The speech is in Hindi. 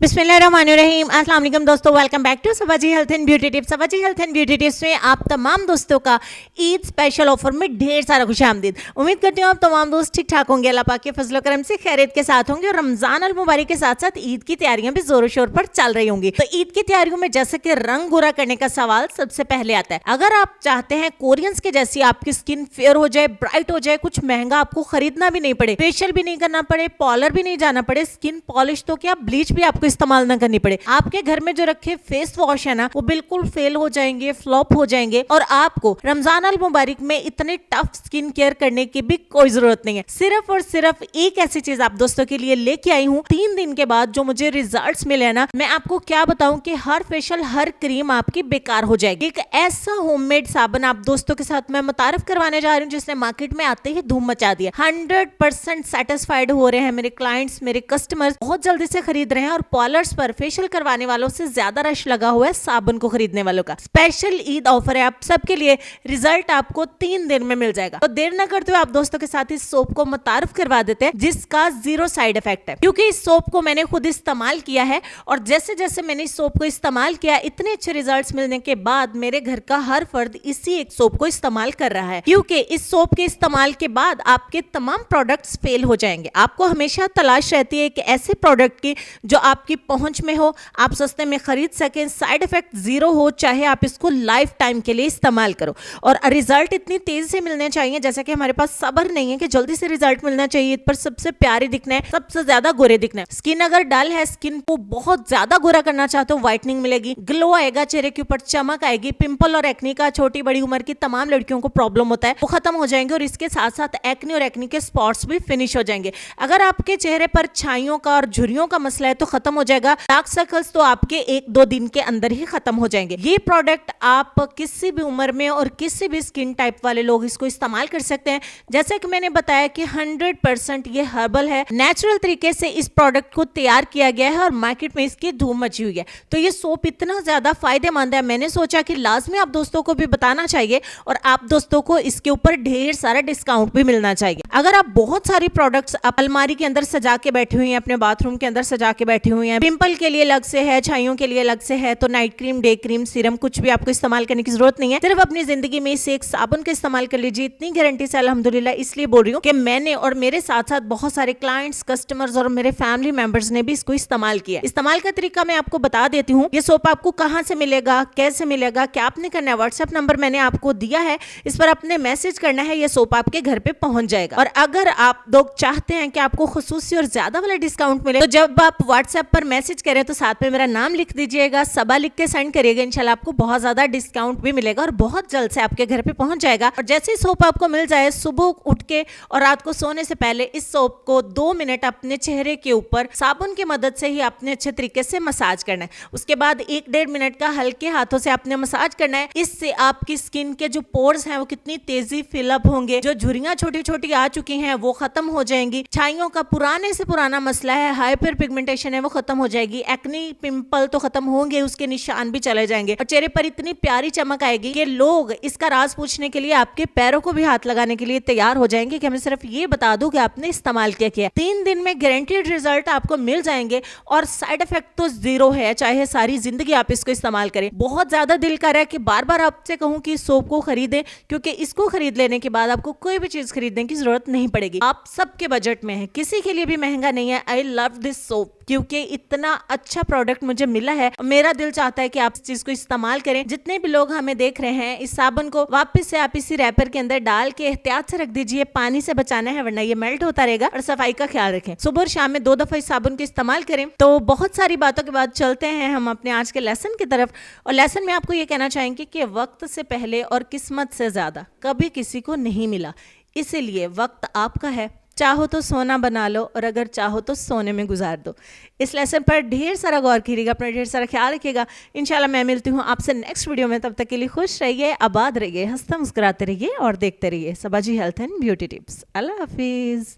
बिस्मिल्लाहिर्रहमानिर्रहीम। अस्सलाम वालेकुम दोस्तों, welcome back to Sabaji health and beauty tips. Sabaji health and beauty tips में आप तमाम दोस्तों का ईद स्पेशल ऑफर में ढेर सारा खुशामदीद। उम्मीद करती हूँ आप तमाम दोस्त ठीक ठाक होंगे, अल्लाह पाक के फजल करम से खैरियत के साथ होंगे और रमजान अल मुबारक के साथ साथ ईद की तैयारियां भी जोरों शोर पर चल रही होंगी। तो ईद की तैयारियों में जैसे कि रंग गोरा करने का सवाल सबसे पहले आता है। अगर आप चाहते हैं कोरियंस के जैसी आपकी स्किन फेयर हो जाए, ब्राइट हो जाए, कुछ महंगा आपको खरीदना भी नहीं पड़े, फेशियल भी नहीं करना पड़े, पार्लर भी नहीं जाना पड़े, स्किन पॉलिश तो क्या ब्लीच भी आपको इस्तेमाल ना करनी पड़े, आपके घर में जो रखे फेस वॉश है ना वो बिल्कुल फेल हो जाएंगे, फ्लॉप हो जाएंगे और आपको रमजान अल मुबारक में इतने टफ स्किन केयर करने की भी कोई जरूरत नहीं है। सिर्फ और सिर्फ एक ऐसी चीज आप दोस्तों के लिए लेके आई हूँ। 3 दिन के बाद जो मुझे रिजल्ट्स मिले हैं ना, मैं आपको क्या बताऊं कि हर फेशियल हर क्रीम आपकी बेकार हो जाएगी। एक ऐसा होममेड साबुन आप दोस्तों के साथ मैं मुतारिफ करवाने जा रही हूँ जिसने मार्केट में आते ही धूम मचा दिया। 100% सेटिस्फाइड हो रहे हैं मेरे क्लाइंट्स, मेरे कस्टमर्स बहुत जल्दी से खरीद रहे हैं और पार्लर्स पर फेशियल करवाने वालों से ज्यादा रश लगा हुआ है साबुन को खरीदने वालों का। स्पेशल ईद ऑफर है आप सबके लिए, रिजल्ट आपको 3 दिन में मिल जाएगा। तो देर ना करते हुए आप दोस्तों के साथ इस सोप को मुतारिफ करवा देते हैं जिसका 0 साइड इफेक्ट है, क्योंकि इस सोप को मैंने खुद इस्तेमाल किया है और जैसे जैसे मैंने इस सोप को इस्तेमाल किया, इतने अच्छे रिजल्ट्स मिलने के बाद मेरे घर का हर फर्द इसी एक सोप को इस्तेमाल कर रहा है, क्योंकि इस सोप के इस्तेमाल के बाद आपके तमाम प्रोडक्ट्स फेल हो जाएंगे। आपको हमेशा तलाश रहती है एक ऐसे प्रोडक्ट की जो आपकी पहुंच में हो, आप सस्ते में खरीद सकें, साइड इफेक्ट 0 हो, चाहे आप इसको लाइफ टाइम के लिए इस्तेमाल करो और रिजल्ट इतनी तेजी से मिलने चाहिए। जैसे कि हमारे पास सब्र नहीं है कि जल्दी से रिजल्ट मिलना चाहिए, पर सबसे प्यारे दिखना है, सबसे ज्यादा गोरे दिखना है। स्किन अगर डल है, स्किन को बहुत ज्यादा गोरा करना चाहते हो, व्हाइटनिंग मिलेगी, ग्लो आएगा, चेहरे के ऊपर चमक आएगी, पिंपल और एक्नी का छोटी बड़ी उम्र की तमाम लड़कियों को प्रॉब्लम होता है वो खत्म हो जाएंगे और इसके साथ साथ एक्नी और एक्नी के स्पॉट्स भी फिनिश हो जाएंगे। अगर आपके चेहरे पर छाइयों का और झुर्रियों का मसला है तो खत्म हो जाएगा। डार्क सर्कल्स तो आपके 1-2 दिन के अंदर ही खत्म हो जाएंगे। ये प्रोडक्ट आप किसी भी उम्र में और किसी भी स्किन टाइप वाले लोग इसको इस्तेमाल कर सकते हैं। जैसे कि मैंने बताया कि 100% ये हर्बल है, नेचुरल तरीके से इस प्रोडक्ट को तैयार किया गया है और मार्केट में इसकी धूम मची हुई है। तो ये सोप इतना ज्यादा फायदेमंद है, मैंने सोचा कि लाजमी आप दोस्तों को भी बताना चाहिए और आप दोस्तों को इसके ऊपर ढेर सारा डिस्काउंट भी मिलना चाहिए। अगर आप बहुत सारी प्रोडक्ट्स अलमारी के अंदर सजा के बैठी हुई हैं, अपने बाथरूम के अंदर सजा के बैठी हुई हैं, पिंपल के लिए अलग से है, छाइयों के लिए अलग से है, तो night cream, day cream, serum कुछ भी आपको इस्तेमाल करने की जरूरत नहीं है। सिर्फ अपनी जिंदगी में इसे एक साबुन का इस्तेमाल कर लीजिए। इतनी गारंटी से अल्हम्दुलिल्लाह इसलिए बोल रही हूँ कि मैंने और मेरे साथ साथ बहुत सारे क्लाइंट्स, कस्टमर्स और मेरे फैमिली मेंबर्स ने भी इसको इस्तेमाल किया। इस्तेमाल का तरीका मैं आपको बता देती हूँ। ये सोप आपको कहाँ से मिलेगा, कैसे मिलेगा, क्या आपने करना है, व्हाट्सएप नंबर मैंने आपको दिया है, इस पर आपने मैसेज करना है, ये सोप आपके घर पे पहुंच जाएगा। और अगर आप लोग चाहते हैं कि आपको खुसूसी और ज्यादा वाला डिस्काउंट मिले तो जब आप व्हाट्सएप पर मैसेज करें तो साथ में मेरा नाम लिख दीजिएगा, सबा लिख के सेंड करिएगा, इंशाल्लाह आपको बहुत ज्यादा डिस्काउंट भी मिलेगा और बहुत जल्द से आपके घर पे पहुंच जाएगा। और जैसे ही सोप आपको मिल जाए, सुबह उठ के और रात को सोने से पहले इस सोप को 2 मिनट अपने चेहरे के ऊपर साबुन की मदद से ही आपने अच्छे तरीके से मसाज करना है। उसके बाद 1-1.5 मिनट का हल्के हाथों से आपने मसाज करना है। इससे आपकी स्किन के जो पोर्स हैं वो कितनी तेजी फिलअप होंगे, जो झुर्रियां छोटी छोटी आ चुकी हैं वो खत्म हो जाएंगी, छाइयों का पुराने से पुराना मसला है, हाइपर पिगमेंटेशन है वो खत्म हो जाएगी, एक्नी पिंपल तो खत्म होंगे, उसके निशान भी चले जाएंगे और चेहरे पर इतनी प्यारी चमक आएगी कि लोग इसका राज पूछने के लिए आपके पैरों को भी हाथ लगाने के लिए तैयार हो जाएंगे कि हमें सिर्फ ये बता दो कि आपने इस्तेमाल क्या किया। 3 दिन में गारंटीड रिजल्ट आपको मिल जाएंगे और साइड इफेक्ट तो 0 है, चाहे सारी जिंदगी आप इसको इस्तेमाल करें। बहुत ज्यादा दिल कर रहा है कि बार बार आपसे कहूं कि सोप को खरीदें, क्योंकि इसको खरीद लेने के बाद आपको कोई भी चीज खरीदने की जरूरत नहीं पड़ेगी। आप सबके बजट में है, किसी के लिए भी महंगा नहीं है। आई लव दिस सोप क्योंकि इतना अच्छा प्रोडक्ट मुझे मिला है। मेरा दिल चाहता है कि आप इस चीज को इस्तेमाल करें। जितने भी लोग हमें देख रहे हैं, इस साबुन को वापस से आप इसी रैपर के अंदर डाल के एहतियात से रख दीजिए, पानी से बचाना है वरना ये मेल्ट होता रहेगा। और सफाई का ख्याल रखें, सुबह और शाम में 2 दफा इस साबुन का इस्तेमाल करें। तो बहुत सारी बातों के बाद चलते हैं हम अपने आज के लेसन की तरफ। और लेसन में आपको ये कहना चाहेंगे कि वक्त से पहले और किस्मत से ज्यादा कभी किसी को नहीं मिला, इसीलिए वक्त आपका है। चाहो तो सोना बना लो और अगर चाहो तो सोने में गुजार दो। इस लेसन पर ढेर सारा गौर कीजिएगा, अपना ढेर सारा ख्याल रखिएगा। इंशाल्लाह मैं मिलती हूँ आपसे नेक्स्ट वीडियो में। तब तक के लिए खुश रहिए, आबाद रहिए, हंसते मुस्कुराते रहिए और देखते रहिए Sabaji health and beauty tips. अल्लाह हाफिज।